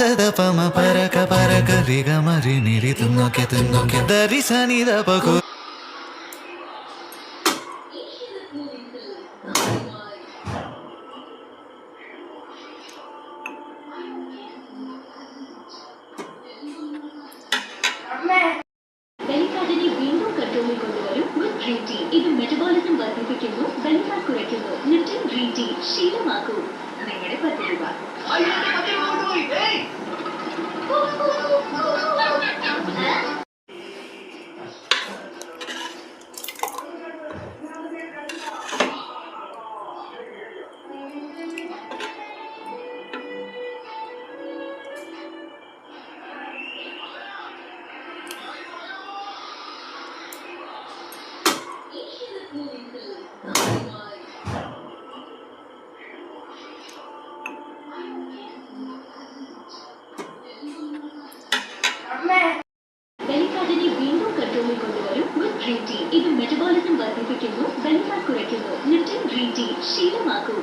സദപമ പരക പരക രിഗമരി നിരി തുന്നൊക്കെ തുന്നൊക്കെ ദരി സനി ദപകു ബെലിഫാറ്റിനെ വീണ്ടും കൺട്രോളിൽ കൊണ്ടുവരും വിത്ത് ഗ്രീൻ ടീ. ഇത് മെറ്റബോളിസം വർദ്ധിപ്പിക്കുന്നു, ബെലിഫാറ്റ് കുറയ്ക്കുന്നു. ലിപ്റ്റൺ ഗ്രീൻ ടീ ശീലമാക്കൂ. നിങ്ങളുടെ 10 രൂപ. ബെലിഫാറ്റിനെ വീണ്ടും കൺട്രോളിൽ കൊണ്ടുവരും വിത്ത് ഗ്രീൻ ടീ. ഇത് മെറ്റബോളിസം വർദ്ധിപ്പിക്കുന്നു, ബെലിഫാറ്റ് കുറയ്ക്കുന്നു. Lipton green tea ശീലമാക്കൂ.